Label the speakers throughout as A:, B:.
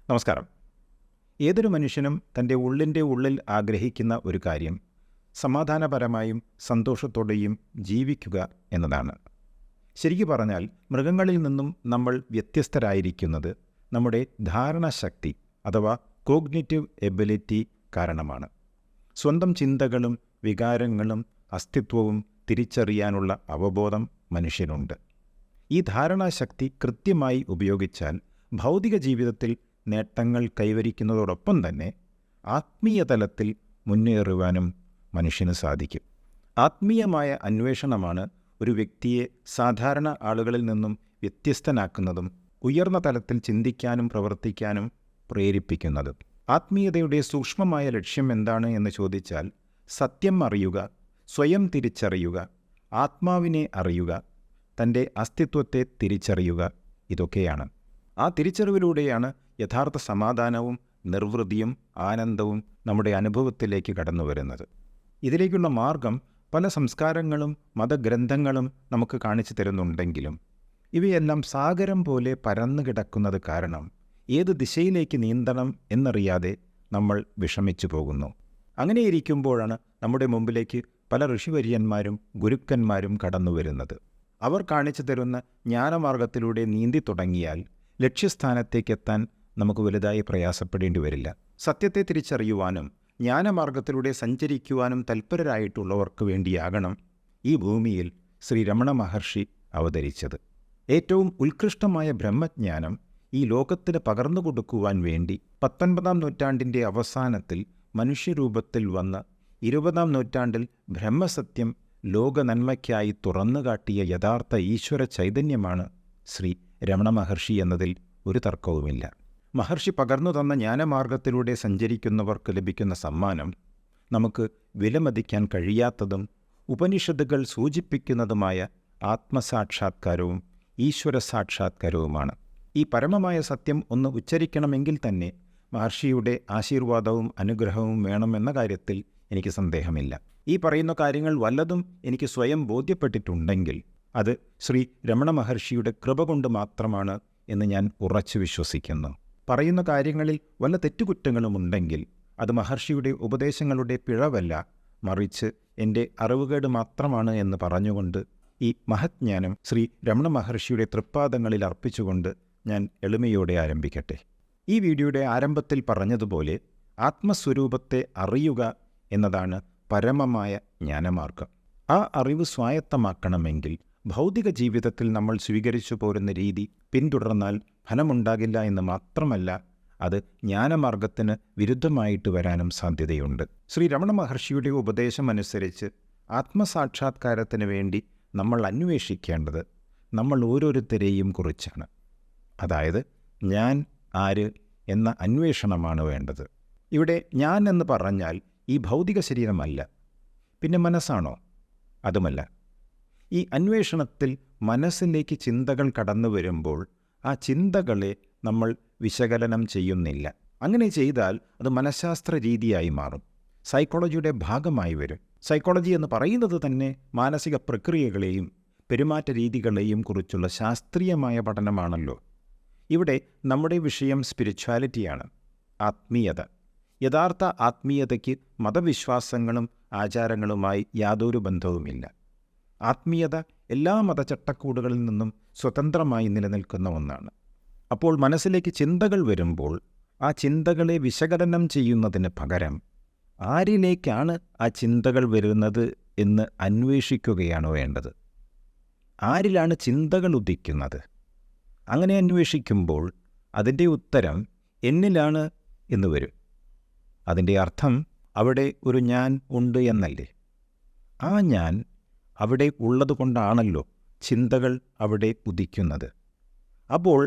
A: നമസ്കാരം. ഏതൊരു മനുഷ്യനും തൻ്റെ ഉള്ളിൻ്റെ ഉള്ളിൽ ആഗ്രഹിക്കുന്ന ഒരു കാര്യം സമാധാനപരമായും സന്തോഷത്തോടെയും ജീവിക്കുക എന്നതാണ്. ശരിക്കു പറഞ്ഞാൽ മൃഗങ്ങളിൽ നിന്നും നമ്മൾ വ്യത്യസ്തരായിരിക്കുന്നത് നമ്മുടെ ധാരണാശക്തി അഥവാ കോഗ്നിറ്റീവ് എബിലിറ്റി കാരണമാണ്. സ്വന്തം ചിന്തകളും വികാരങ്ങളും അസ്തിത്വവും തിരിച്ചറിയാനുള്ള അവബോധം മനുഷ്യനുണ്ട്. ഈ ധാരണാശക്തി കൃത്യമായി ഉപയോഗിച്ചാൽ ഭൗതിക ജീവിതത്തിൽ നേട്ടങ്ങൾ കൈവരിക്കുന്നതോടൊപ്പം തന്നെ ആത്മീയ തലത്തിൽ മുന്നേറുവാനും മനുഷ്യന് സാധിക്കും. ആത്മീയമായ അന്വേഷണമാണ് ഒരു വ്യക്തിയെ സാധാരണ ആളുകളിൽ നിന്നും വ്യത്യസ്തനാക്കുന്നതും ഉയർന്ന തലത്തിൽ ചിന്തിക്കാനും പ്രവർത്തിക്കാനും പ്രേരിപ്പിക്കുന്നതും. ആത്മീയതയുടെ സൂക്ഷ്മമായ ലക്ഷ്യം എന്താണ് എന്ന് ചോദിച്ചാൽ സത്യം അറിയുക, സ്വയം തിരിച്ചറിയുക, ആത്മാവിനെ അറിയുക, തൻ്റെ അസ്തിത്വത്തെ തിരിച്ചറിയുക, ഇതൊക്കെയാണ്. ആ തിരിച്ചറിവിലൂടെയാണ് യഥാർത്ഥ സമാധാനവും നിർവൃതിയും ആനന്ദവും നമ്മുടെ അനുഭവത്തിലേക്ക് കടന്നു വരുന്നത്. ഇതിലേക്കുള്ള മാർഗം പല സംസ്കാരങ്ങളും മതഗ്രന്ഥങ്ങളും നമുക്ക് കാണിച്ചു തരുന്നുണ്ടെങ്കിലും ഇവയെല്ലാം സാഗരം പോലെ പരന്നു കിടക്കുന്നത് കാരണം ഏത് ദിശയിലേക്ക് നീന്തണം എന്നറിയാതെ നമ്മൾ വിഷമിച്ചു പോകുന്നു. അങ്ങനെയിരിക്കുമ്പോഴാണ് നമ്മുടെ മുമ്പിലേക്ക് പല ഋഷിവര്യന്മാരും ഗുരുക്കന്മാരും കടന്നു വരുന്നത്. അവർ കാണിച്ചു തരുന്ന ജ്ഞാനമാർഗത്തിലൂടെ നീന്തി തുടങ്ങിയാൽ ലക്ഷ്യസ്ഥാനത്തേക്കെത്താൻ നമുക്ക് വലുതായി പ്രയാസപ്പെടേണ്ടി വരില്ല. സത്യത്തെ തിരിച്ചറിയുവാനും ജ്ഞാനമാർഗത്തിലൂടെ സഞ്ചരിക്കുവാനും തൽപരരായിട്ടുള്ളവർക്ക് വേണ്ടിയാകണം ഈ ഭൂമിയിൽ ശ്രീ രമണ മഹർഷി അവതരിച്ചത്. ഏറ്റവും ഉത്കൃഷ്ടമായ ബ്രഹ്മജ്ഞാനം ഈ ലോകത്തിന് പകർന്നു കൊടുക്കുവാൻ വേണ്ടി 19-ാം നൂറ്റാണ്ടിൻ്റെ അവസാനത്തിൽ മനുഷ്യരൂപത്തിൽ വന്ന 20-ാം നൂറ്റാണ്ടിൽ ബ്രഹ്മസത്യം ലോക നന്മയ്ക്കായി തുറന്നുകാട്ടിയ യഥാർത്ഥ ഈശ്വര ചൈതന്യമാണ് ശ്രീ രമണ മഹർഷി എന്നതിൽ ഒരു തർക്കവുമില്ല. മഹർഷി പകർന്നു തന്ന ജ്ഞാനമാർഗത്തിലൂടെ സഞ്ചരിക്കുന്നവർക്ക് ലഭിക്കുന്ന സമ്മാനം നമുക്ക് വിലമതിക്കാൻ കഴിയാത്തതും ഉപനിഷത്തുകൾ സൂചിപ്പിക്കുന്നതുമായ ആത്മസാക്ഷാത്കാരവും ഈശ്വര സാക്ഷാത്കാരവുമാണ്. ഈ പരമമായ സത്യം ഒന്ന് ഉച്ചരിക്കണമെങ്കിൽ തന്നെ മഹർഷിയുടെ ആശീർവാദവും അനുഗ്രഹവും വേണമെന്ന കാര്യത്തിൽ എനിക്ക് സന്ദേഹമില്ല. ഈ പറയുന്ന കാര്യങ്ങൾ വല്ലതും എനിക്ക് സ്വയം ബോധ്യപ്പെട്ടിട്ടുണ്ടെങ്കിൽ അത് ശ്രീ രമണ മഹർഷിയുടെ കൃപ കൊണ്ട് മാത്രമാണ് എന്ന് ഞാൻ ഉറച്ചു വിശ്വസിക്കുന്നു. പറയുന്ന കാര്യങ്ങളിൽ വല്ല തെറ്റുകുറ്റങ്ങളുമുണ്ടെങ്കിൽ അത് മഹർഷിയുടെ ഉപദേശങ്ങളുടെ പിഴവല്ല, മറിച്ച് എൻ്റെ അറിവുകേട് മാത്രമാണ് എന്ന് പറഞ്ഞുകൊണ്ട് ഈ മഹജ്ഞാനം ശ്രീ രമണ മഹർഷിയുടെ തൃപ്പാദങ്ങളിൽ അർപ്പിച്ചുകൊണ്ട് ഞാൻ എളിമയോടെ ആരംഭിക്കട്ടെ. ഈ വീഡിയോയുടെ ആരംഭത്തിൽ പറഞ്ഞതുപോലെ ആത്മസ്വരൂപത്തെ അറിയുക എന്നതാണ് പരമമായ ജ്ഞാനമാർഗം. ആ അറിവ് സ്വായത്തമാക്കണമെങ്കിൽ ഭൗതിക ജീവിതത്തിൽ നമ്മൾ സ്വീകരിച്ചു പോരുന്ന രീതി പിന്തുടർന്നാൽ ഫലമുണ്ടാകില്ല എന്ന് മാത്രമല്ല, അത് ജ്ഞാനമാർഗത്തിന് വിരുദ്ധമായിട്ട് വരാനും സാധ്യതയുണ്ട്. ശ്രീ രമണ മഹർഷിയുടെ ഉപദേശമനുസരിച്ച് ആത്മസാക്ഷാത്കാരത്തിന് വേണ്ടി നമ്മൾ അന്വേഷിക്കേണ്ടത് നമ്മൾ ഓരോരുത്തരെയും കുറിച്ചാണ്. അതായത് ഞാൻ ആര് എന്ന അന്വേഷണമാണ് വേണ്ടത്. ഇവിടെ ഞാൻ എന്ന് പറഞ്ഞാൽ ഈ ഭൗതിക ശരീരമല്ല. പിന്നെ മനസ്സാണോ? അതുമല്ല. ഈ അന്വേഷണത്തിൽ മനസ്സിലേക്ക് ചിന്തകൾ കടന്നു വരുമ്പോൾ ആ ചിന്തകളെ നമ്മൾ വിശകലനം ചെയ്യുന്നില്ല. അങ്ങനെ ചെയ്താൽ അത് മനഃശാസ്ത്ര രീതിയായി മാറും, സൈക്കോളജിയുടെ ഭാഗമായി വരും. സൈക്കോളജി എന്ന് പറയുന്നത് തന്നെ മാനസിക പ്രക്രിയകളെയും പെരുമാറ്റ രീതികളെയും കുറിച്ചുള്ള ശാസ്ത്രീയമായ പഠനമാണല്ലോ. ഇവിടെ നമ്മുടെ വിഷയം സ്പിരിച്വാലിറ്റിയാണ്, ആത്മീയത. യഥാർത്ഥ ആത്മീയതയ്ക്ക് മതവിശ്വാസങ്ങളും ആചാരങ്ങളുമായി യാതൊരു ബന്ധവുമില്ല. ആത്മീയത എല്ലാ മതചട്ടക്കൂടുകളിൽ നിന്നും സ്വതന്ത്രമായി നിലനിൽക്കുന്ന ഒന്നാണ്. അപ്പോൾ മനസ്സിലേക്ക് ചിന്തകൾ വരുമ്പോൾ ആ ചിന്തകളെ വിശകലനം ചെയ്യുന്നതിന് പകരം ആരിലേക്കാണ് ആ ചിന്തകൾ വരുന്നത് എന്ന് അന്വേഷിക്കുകയാണ് വേണ്ടത്. ആരിലാണ് ചിന്തകൾ ഉദിക്കുന്നത്? അങ്ങനെ അന്വേഷിക്കുമ്പോൾ അതിൻ്റെ ഉത്തരം എന്നിലാണ് എന്ന് വരും. അതിൻ്റെ അർത്ഥം അവിടെ ഒരു ഞാൻ ഉണ്ട് എന്നല്ലേ? ആ ഞാൻ അവിടെ ഉള്ളതുകൊണ്ടാണല്ലോ ചിന്തകൾ അവിടെ ഉദിക്കുന്നത്. അപ്പോൾ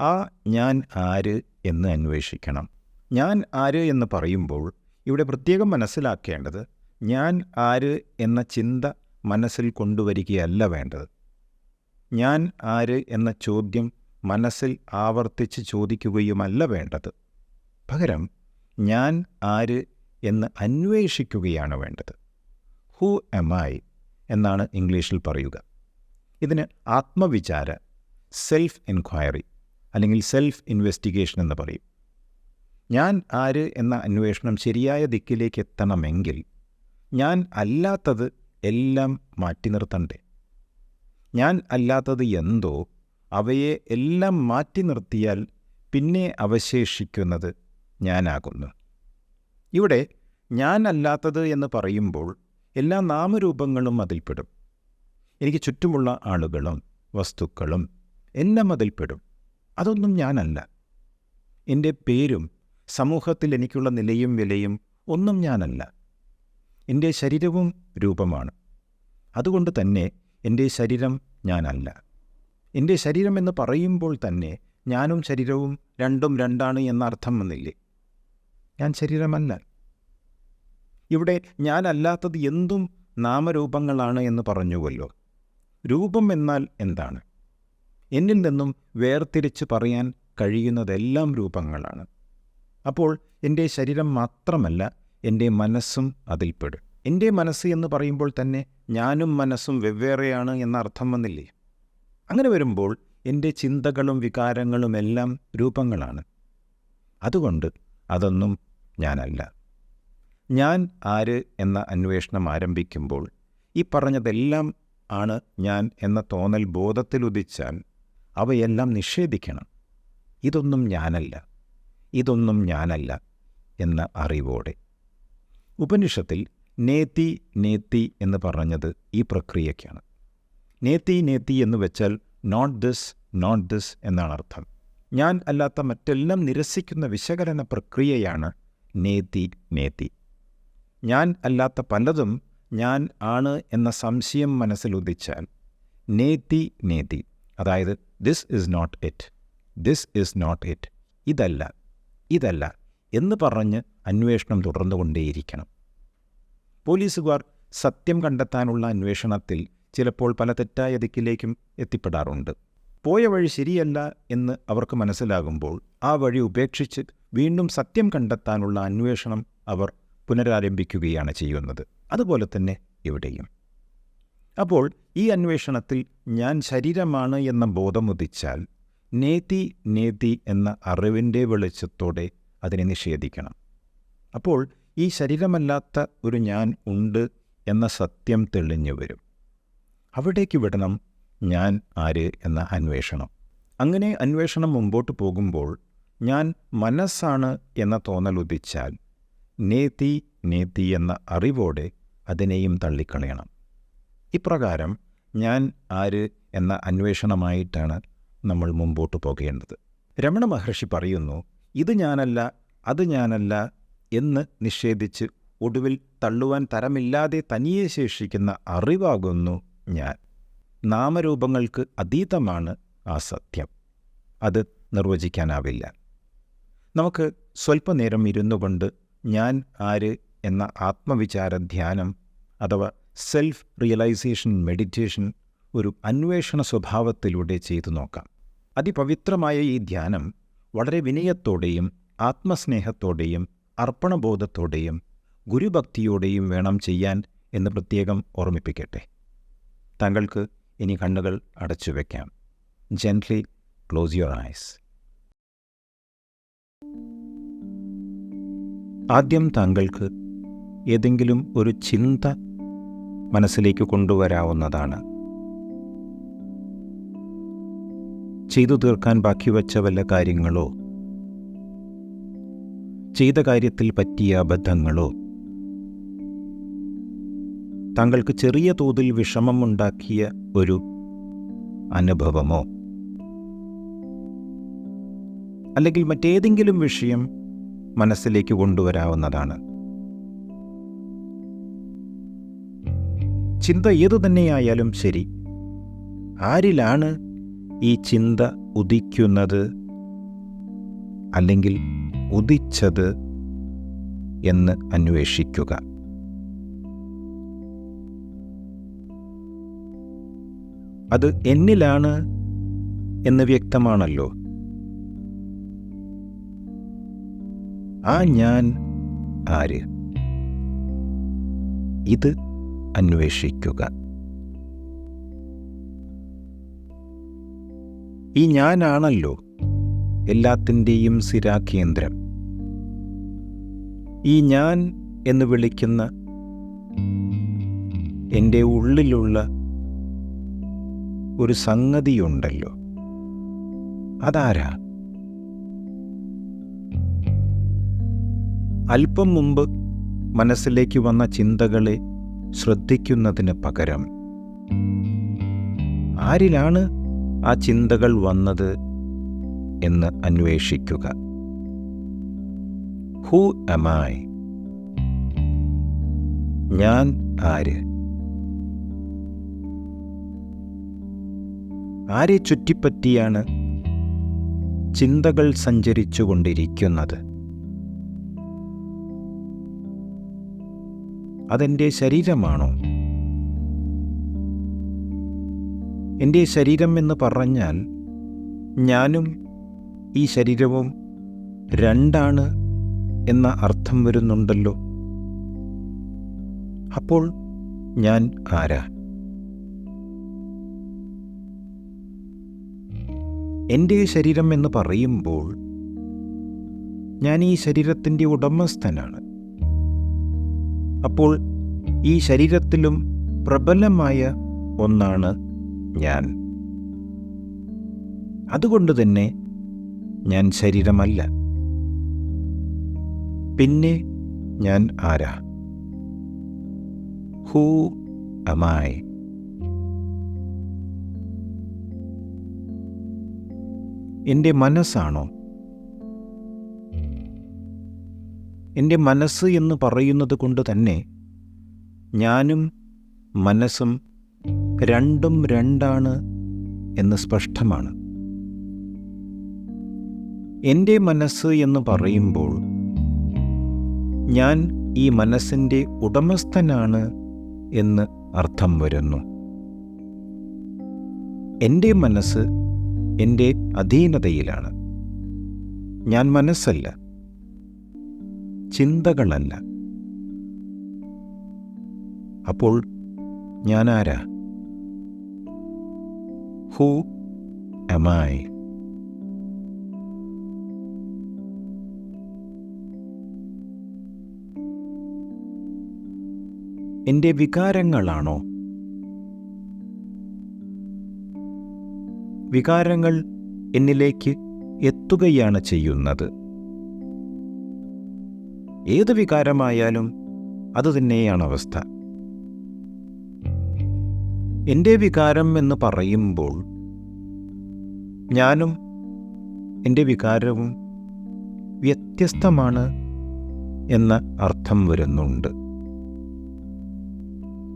A: ആ ഞാൻ ആര് എന്ന് അന്വേഷിക്കണം. ഞാൻ ആര് എന്ന് പറയുമ്പോൾ ഇവിടെ പ്രത്യേകം മനസ്സിലാക്കേണ്ടത് ഞാൻ ആര് എന്ന ചിന്ത മനസ്സിൽ കൊണ്ടുവരികയല്ല വേണ്ടത്. ഞാൻ ആര് എന്ന ചോദ്യം മനസ്സിൽ ആവർത്തിച്ച് ചോദിക്കുകയുമല്ല വേണ്ടത്. പകരം ഞാൻ ആര് എന്ന് അന്വേഷിക്കുകയാണ് വേണ്ടത്. ഹൂ എം ഐ എന്നാണ് ഇംഗ്ലീഷിൽ പറയുക. ഇതിന് ആത്മവിചാര, സെൽഫ് എൻക്വയറി അല്ലെങ്കിൽ സെൽഫ് ഇൻവെസ്റ്റിഗേഷൻ എന്ന് പറയും. ഞാൻ ആര് എന്ന അന്വേഷണം ശരിയായ ദിക്കിലേക്ക് എത്തണമെങ്കിൽ ഞാൻ അല്ലാത്തത് എല്ലാം മാറ്റി നിർത്തണ്ടേ? ഞാൻ അല്ലാത്തത് എന്തോ അവയെ എല്ലാം മാറ്റി നിർത്തിയാൽ പിന്നെ അവശേഷിക്കുന്നത് ഞാനാകുന്നു. ഇവിടെ ഞാൻ അല്ലാത്തത് എന്ന് പറയുമ്പോൾ എല്ലാ നാമരൂപങ്ങളും അതിൽപ്പെടും. എനിക്ക് ചുറ്റുമുള്ള ആളുകളും വസ്തുക്കളും എല്ലാം അതിൽപ്പെടും. അതൊന്നും ഞാനല്ല. എൻ്റെ പേരും സമൂഹത്തിൽ എനിക്കുള്ള നിലയും വിലയും ഒന്നും ഞാനല്ല. എൻ്റെ ശരീരവും രൂപമാണ്. അതുകൊണ്ട് തന്നെ എൻ്റെ ശരീരം ഞാനല്ല. എൻ്റെ ശരീരം എന്ന് പറയുമ്പോൾ തന്നെ ഞാനും ശരീരവും രണ്ടും രണ്ടാണ് എന്ന അർത്ഥം വന്നില്ലേ? ഞാൻ ശരീരമല്ല. ഇവിടെ ഞാനല്ലാത്തത് എന്തും നാമരൂപങ്ങളാണ് എന്ന് പറഞ്ഞുവല്ലോ. രൂപം എന്നാൽ എന്താണ്? എന്നിൽ നിന്നും വേർതിരിച്ച് പറയാൻ കഴിയുന്നതെല്ലാം രൂപങ്ങളാണ്. അപ്പോൾ എൻ്റെ ശരീരം മാത്രമല്ല, എൻ്റെ മനസ്സും അതിൽപ്പെടും. എൻ്റെ മനസ്സ് എന്ന് പറയുമ്പോൾ തന്നെ ഞാനും മനസ്സും വെവ്വേറെയാണ് എന്ന അർത്ഥം വന്നില്ലേ? അങ്ങനെ വരുമ്പോൾ എൻ്റെ ചിന്തകളും വികാരങ്ങളും എല്ലാം രൂപങ്ങളാണ്. അതുകൊണ്ട് അതൊന്നും ഞാനല്ല. ഞാൻ ആര് എന്ന അന്വേഷണം ആരംഭിക്കുമ്പോൾ ഈ പറഞ്ഞതെല്ലാം ആണ് ഞാൻ എന്ന തോന്നൽ ബോധത്തിലുദിച്ചാൽ അവയെല്ലാം നിഷേധിക്കണം. ഇതൊന്നും ഞാനല്ല, ഇതൊന്നും ഞാനല്ല എന്ന അറിവോടെ. ഉപനിഷത്തിൽ നേതി നേതി എന്ന് പറഞ്ഞത് ഈ പ്രക്രിയയ്ക്കാണ്. നേതി നേതി എന്ന് വെച്ചാൽ നോട്ട് ദിസ് എന്നാണ് അർത്ഥം. ഞാൻ അല്ലാത്ത മറ്റെല്ലാം നിരസിക്കുന്ന വിശകലന പ്രക്രിയയാണ് നേതി നേതി. ഞാൻ അല്ലാത്ത പലതും ഞാൻ ആണ് എന്ന സംശയം മനസ്സിലുദിച്ചാൽ നേതി നേതി, അതായത് ദിസ് ഇസ് നോട്ട് ഇറ്റ്, ഇതല്ല എന്ന് പറഞ്ഞ് അന്വേഷണം തുടർന്നുകൊണ്ടേയിരിക്കണം. പോലീസുകാർ സത്യം കണ്ടെത്താനുള്ള അന്വേഷണത്തിൽ ചിലപ്പോൾ പല തെറ്റായ ദിക്കിലേക്കും എത്തിപ്പെടാറുണ്ട്. പോയ വഴി ശരിയല്ല എന്ന് അവർക്ക് മനസ്സിലാകുമ്പോൾ ആ വഴി ഉപേക്ഷിച്ച് വീണ്ടും സത്യം കണ്ടെത്താനുള്ള അന്വേഷണം അവർ പുനരാരംഭിക്കുകയാണ് ചെയ്യുന്നത്. അതുപോലെ തന്നെ ഇവിടെയും. അപ്പോൾ ഈ അന്വേഷണത്തിൽ ഞാൻ ശരീരമാണ് എന്ന ബോധമുദിച്ചാൽ നേതി നേതി എന്ന അറിവിൻ്റെ വെളിച്ചത്തോടെ അതിനെ നിഷേധിക്കണം. അപ്പോൾ ഈ ശരീരമല്ലാത്ത ഒരു ഞാൻ ഉണ്ട് എന്ന സത്യം തെളിഞ്ഞു വരും. അവിടേക്ക് വിടണം ഞാൻ ആര് എന്ന അന്വേഷണം. അങ്ങനെ അന്വേഷണം മുമ്പോട്ട് പോകുമ്പോൾ ഞാൻ മനസ്സാണ് എന്ന തോന്നൽ ഉദിച്ചാൽ നേതി നേതി എന്ന അറിവോടെ അതിനെയും തള്ളിക്കളയണം. ഇപ്രകാരം ഞാൻ ആര് എന്ന അന്വേഷണമായിട്ടാണ് നമ്മൾ മുമ്പോട്ട് പോകേണ്ടത്. രമണ മഹർഷി പറയുന്നു, ഇത് ഞാനല്ല, അത് ഞാനല്ല എന്ന് നിഷേധിച്ച് ഒടുവിൽ തള്ളുവാൻ തരമില്ലാതെ തനിയെ ശേഷിക്കുന്ന അറിവാകുന്നു ഞാൻ. നാമരൂപങ്ങൾക്ക് അതീതമാണ് ആ സത്യം. അത് നിർവചിക്കാനാവില്ല. നമുക്ക് സ്വല്പനേരം ഇരുന്നു കൊണ്ട് ഞാൻ ആര് എന്ന ആത്മവിചാര ധ്യാനം അഥവാ സെൽഫ് റിയലൈസേഷൻ മെഡിറ്റേഷൻ ഒരു അന്വേഷണ സ്വഭാവത്തിലൂടെ ചെയ്തു നോക്കാം. അതിപവിത്രമായ ഈ ധ്യാനം വളരെ വിനയത്തോടെയും ആത്മസ്നേഹത്തോടെയും അർപ്പണബോധത്തോടെയും ഗുരുഭക്തിയോടെയും വേണം ചെയ്യാൻ എന്ന് പ്രത്യേകം ഓർമ്മിപ്പിക്കട്ടെ. താങ്കൾക്ക് ഇനി കണ്ണുകൾ അടച്ചു വയ്ക്കാം. Gently close your eyes. ആദ്യം താങ്കൾക്ക് ഏതെങ്കിലും ഒരു ചിന്ത മനസ്സിലേക്ക് കൊണ്ടുവരാവുന്നതാണ്. ചെയ്തു തീർക്കാൻ ബാക്കി വച്ച വല്ല കാര്യങ്ങളോ, ചെയ്ത കാര്യത്തിൽ പറ്റിയ അബദ്ധങ്ങളോ, താങ്കൾക്ക് ചെറിയ തോതിൽ വിഷമമുണ്ടാക്കിയ ഒരു അനുഭവമോ, അല്ലെങ്കിൽ മറ്റേതെങ്കിലും വിഷയം മനസ്സിലേക്ക് കൊണ്ടുവരാവുന്നതാണ്. ചിന്ത ഏതു തന്നെയായാലും ശരി, ആരിലാണ് ഈ ചിന്ത ഉദിക്കുന്നത് അല്ലെങ്കിൽ ഉദിച്ചത് എന്ന് അന്വേഷിക്കുക. അത് എന്നിലാണ് എന്ന് വ്യക്തമാണല്ലോ. ആ ഞാൻ ആര്? ഇത് അന്വേഷിക്കുക. ഈ ഞാനാണല്ലോ എല്ലാത്തിൻ്റെയും സിരാകേന്ദ്രം. ഈ ഞാൻ എന്ന് വിളിക്കുന്ന എൻ്റെ ഉള്ളിലുള്ള ഒരു സംഗതിയുണ്ടല്ലോ, അതാരാ? അല്പം മുമ്പ് മനസ്സിലേക്ക് വന്ന ചിന്തകളെ ശ്രദ്ധിക്കുന്നതിന് പകരം ആരിലാണ് ആ ചിന്തകൾ വന്നത് എന്ന് അന്വേഷിക്കുക. Who am I? ഞാൻ ആര്? ആരെ ചുറ്റിപ്പറ്റിയാണ് ചിന്തകൾ സഞ്ചരിച്ചു കൊണ്ടിരിക്കുന്നത്? അതെൻ്റെ ശരീരമാണോ? എൻ്റെ ശരീരം എന്ന് പറഞ്ഞാൽ ഞാനും ഈ ശരീരവും രണ്ടാണ് എന്ന അർത്ഥം വരുന്നുണ്ടല്ലോ. അപ്പോൾ ഞാൻ ആരാ? എൻ്റെ ശരീരം എന്ന് പറയുമ്പോൾ ഞാൻ ഈ ശരീരത്തിൻ്റെ ഉടമസ്ഥനാണ്. അപ്പോൾ ഈ ശരീരത്തിലും പ്രബലമായ ഒന്നാണ് ഞാൻ. അതുകൊണ്ട് തന്നെ ഞാൻ ശരീരമല്ല. പിന്നെ ഞാൻ ആരാ? Who am I? എൻ്റെ മനസ്സാണോ? എൻ്റെ മനസ്സ് എന്ന് പറയുന്നത് കൊണ്ട് തന്നെ ഞാനും മനസ്സും രണ്ടും രണ്ടാണ് എന്ന് സ്പഷ്ടമാണ്. എൻ്റെ മനസ്സ് എന്ന് പറയുമ്പോൾ ഞാൻ ഈ മനസ്സിൻ്റെ ഉടമസ്ഥനാണ് എന്ന് അർത്ഥം വരുന്നു. എൻ്റെ മനസ്സ് എൻ്റെ അധീനതയിലാണ്. ഞാൻ മനസ്സല്ല, ചിന്തകളല്ല. അപ്പോൾ ഞാൻ ആരാ? Who am I? എൻ്റെ വികാരങ്ങളാണോ? വികാരങ്ങൾ എന്നിലേക്ക് എത്തുകയാണ് ചെയ്യുന്നത്. ഏത് വികാരമായാലും അതുതന്നെയാണ് അവസ്ഥ. എൻ്റെ വികാരം എന്ന് പറയുമ്പോൾ ഞാനും എൻ്റെ വികാരവും വ്യത്യസ്തമാണ് എന്ന അർത്ഥം വരുന്നുണ്ട്.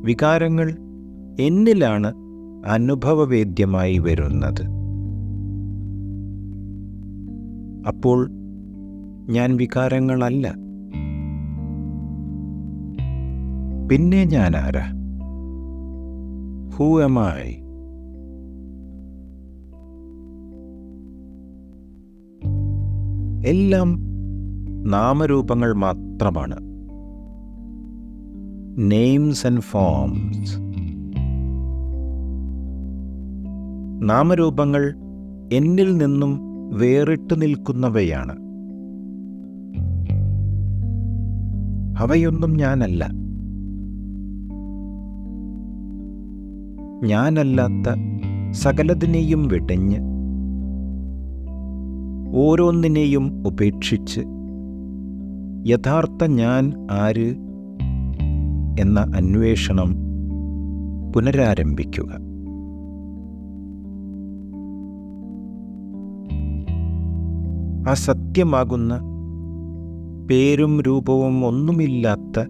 A: വികാരങ്ങൾ എന്നിലാണ് അനുഭവവേദ്യമായി വരുന്നത്. അപ്പോൾ ഞാൻ വികാരങ്ങളല്ല. പിന്നെ ഞാൻ ആരാ? Who am I? എല്ലാം നാമരൂപങ്ങൾ മാത്രമാണ്. Names and forms. നാമരൂപങ്ങൾ എന്നിൽ നിന്നും വേറിട്ട് നിൽക്കുന്നവയാണ്. അവയൊന്നും ഞാനല്ല. ഞാനല്ലാത്ത സകലതിനെയും വെടിഞ്ഞ് ഓരോന്നിനെയും ഉപേക്ഷിച്ച് യഥാർത്ഥ ഞാൻ ആര് എന്ന അന്വേഷണം പുനരാരംഭിക്കുക. ആ സത്യമാകുന്ന പേരും രൂപവും ഒന്നുമില്ലാത്ത,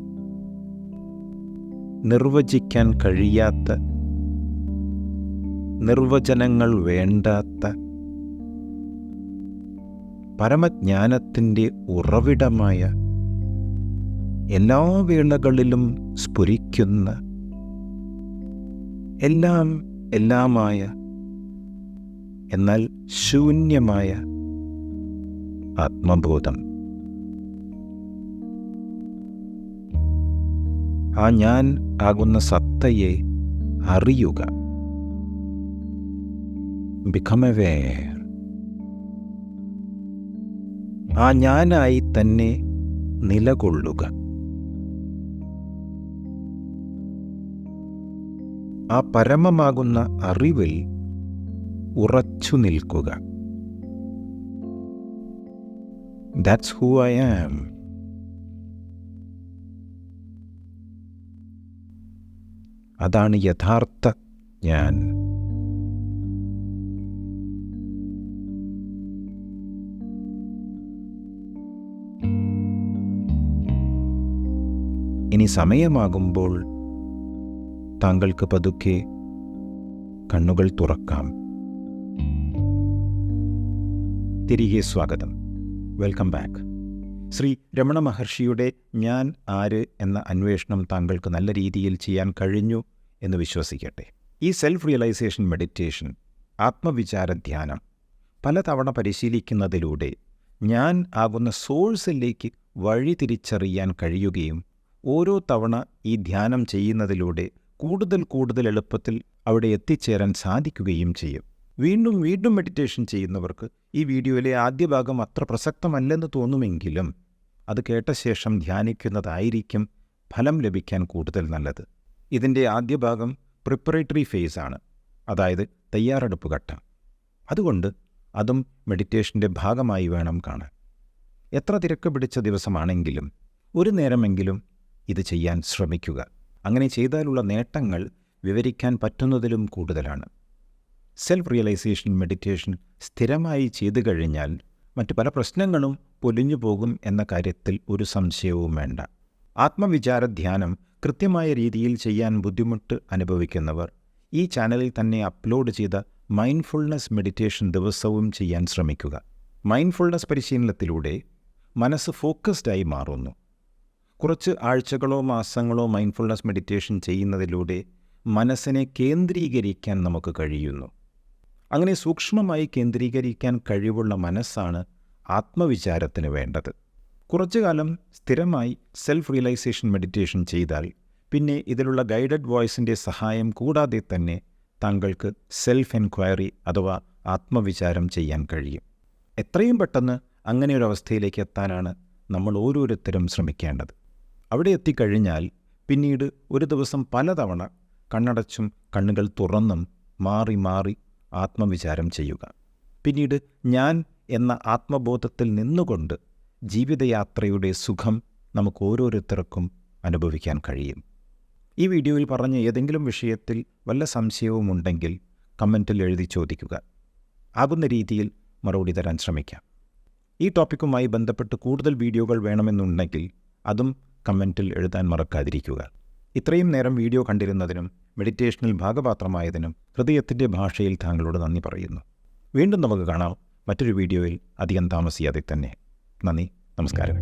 A: നിർവചിക്കാൻ കഴിയാത്ത, നിർവചനങ്ങൾ വേണ്ടാത്ത പരമജ്ഞാനത്തിൻ്റെ ഉറവിടമായ, എല്ലാ വേളകളിലും സ്ഫുരിക്കുന്ന, എല്ലാം എല്ലാമായ, എന്നാൽ ശൂന്യമായ ആത്മബോധം. ആ ഞാൻ ആകുന്ന സത്തയെ അറിയുക. Become aware. ആ ഞാനായി തന്നെ നിലകൊള്ളുക. ആ പരമമാകുന്ന അറിവിൽ ഉറച്ചു നിൽക്കുക. That's who I am. അതാണ് യഥാർത്ഥ ഞാൻ. ഇനി സമയമാകുമ്പോൾ താങ്കൾക്ക് പതുക്കെ കണ്ണുകൾ തുറക്കാം. തിരികെ സ്വാഗതം. Welcome back. ശ്രീ രമണ മഹർഷിയുടെ ഞാൻ ആര് എന്ന അന്വേഷണം താങ്കൾക്ക് നല്ല രീതിയിൽ ചെയ്യാൻ കഴിഞ്ഞു എന്ന് വിശ്വസിക്കട്ടെ. ഈ സെൽഫ് റിയലൈസേഷൻ മെഡിറ്റേഷൻ, ആത്മവിചാര ധ്യാനം പലതവണ പരിശീലിക്കുന്നതിലൂടെ ഞാൻ ആകുന്ന സോഴ്സിലേക്ക് വഴി തിരിച്ചറിയാൻ കഴിയുകയും ഓരോ തവണ ഈ ധ്യാനം ചെയ്യുന്നതിലൂടെ കൂടുതൽ എളുപ്പത്തിൽ അവിടെ എത്തിച്ചേരാൻ സാധിക്കുകയും ചെയ്യും. വീണ്ടും വീണ്ടും മെഡിറ്റേഷൻ ചെയ്യുന്നവർക്ക് ഈ വീഡിയോയിലെ ആദ്യ ഭാഗം അത്ര പ്രസക്തമല്ലെന്ന് തോന്നുമെങ്കിലും അത് കേട്ട ശേഷം ധ്യാനിക്കുന്നതായിരിക്കും ഫലം ലഭിക്കാൻ കൂടുതൽ നല്ലത്. ഇതിൻ്റെ ആദ്യ ഭാഗം പ്രിപ്പറേറ്ററി ഫേസ് ആണ്, അതായത് തയ്യാറെടുപ്പ് ഘട്ടം. അതുകൊണ്ട് അതും മെഡിറ്റേഷൻ്റെ ഭാഗമായി വേണം കാണാൻ. എത്ര തിരക്ക് പിടിച്ച ദിവസമാണെങ്കിലും ഒരു നേരമെങ്കിലും ഇത് ചെയ്യാൻ ശ്രമിക്കുക. അങ്ങനെ ചെയ്താലുള്ള നേട്ടങ്ങൾ വിവരിക്കാൻ പറ്റുന്നതിലും കൂടുതലാണ്. സെൽഫ് റിയലൈസേഷൻ മെഡിറ്റേഷൻ സ്ഥിരമായി ചെയ്തു കഴിഞ്ഞാൽ മറ്റു പല പ്രശ്നങ്ങളും പൊലിഞ്ഞു പോകും എന്ന കാര്യത്തിൽ ഒരു സംശയവും വേണ്ട. ആത്മവിചാര ധ്യാനം കൃത്യമായ രീതിയിൽ ചെയ്യാൻ ബുദ്ധിമുട്ട് അനുഭവിക്കുന്നവർ ഈ ചാനലിൽ തന്നെ അപ്ലോഡ് ചെയ്ത മൈൻഡ്ഫുൾനെസ് മെഡിറ്റേഷൻ ദിവസവും ചെയ്യാൻ ശ്രമിക്കുക. മൈൻഡ്ഫുൾനെസ് പരിശീലനത്തിലൂടെ മനസ്സ് ഫോക്കസ്ഡായി മാറുന്നു. കുറച്ച് ആഴ്ചകളോ മാസങ്ങളോ മൈൻഡ്ഫുൾനെസ് മെഡിറ്റേഷൻ ചെയ്യുന്നതിലൂടെ മനസ്സിനെ കേന്ദ്രീകരിക്കാൻ നമുക്ക് കഴിയുന്നു. അങ്ങനെ സൂക്ഷ്മമായി കേന്ദ്രീകരിക്കാൻ കഴിവുള്ള മനസ്സാണ് ആത്മവിചാരത്തിന് വേണ്ടത്. കുറച്ചു കാലം സ്ഥിരമായി സെൽഫ് റിയലൈസേഷൻ മെഡിറ്റേഷൻ ചെയ്താൽ പിന്നെ ഇതിലുള്ള ഗൈഡഡ് വോയിസിൻ്റെ സഹായം കൂടാതെ തന്നെ താങ്കൾക്ക് സെൽഫ് എൻക്വയറി അഥവാ ആത്മവിചാരം ചെയ്യാൻ കഴിയും. എത്രയും പെട്ടെന്ന് അങ്ങനെയൊരവസ്ഥയിലേക്ക് എത്താനാണ് നമ്മൾ ഓരോരുത്തരും ശ്രമിക്കേണ്ടത്. അവിടെ എത്തിക്കഴിഞ്ഞാൽ പിന്നീട് ഒരു ദിവസം പലതവണ കണ്ണടച്ചും കണ്ണുകൾ തുറന്നും മാറി മാറി ആത്മവിചാരം ചെയ്യുക. പിന്നീട് ഞാൻ എന്ന ആത്മബോധത്തിൽ നിന്നുകൊണ്ട് ജീവിതയാത്രയുടെ സുഖം നമുക്ക് ഓരോരുത്തർക്കും അനുഭവിക്കാൻ കഴിയും. ഈ വീഡിയോയിൽ പറഞ്ഞ ഏതെങ്കിലും വിഷയത്തിൽ വല്ല സംശയവും ഉണ്ടെങ്കിൽ കമൻറ്റിൽ എഴുതി ചോദിക്കുക. ആകുന്ന രീതിയിൽ മറുപടി തരാൻ ശ്രമിക്കാം. ഈ ടോപ്പിക്കുമായി ബന്ധപ്പെട്ട് കൂടുതൽ വീഡിയോകൾ വേണമെന്നുണ്ടെങ്കിൽ അതും കമൻറ്റിൽ എഴുതാൻ മറക്കാതിരിക്കുക. ഇത്രയും നേരം വീഡിയോ കണ്ടിരുന്നതിനും മെഡിറ്റേഷനിൽ ഭാഗപാത്രമായതിനും ഹൃദയത്തിൻ്റെ ഭാഷയിൽ താങ്കളോട് നന്ദി പറയുന്നു. വീണ്ടും നമുക്ക് കാണാം മറ്റൊരു വീഡിയോയിൽ അധികം താമസിയാതെ തന്നെ. നന്ദി, നമസ്കാരം.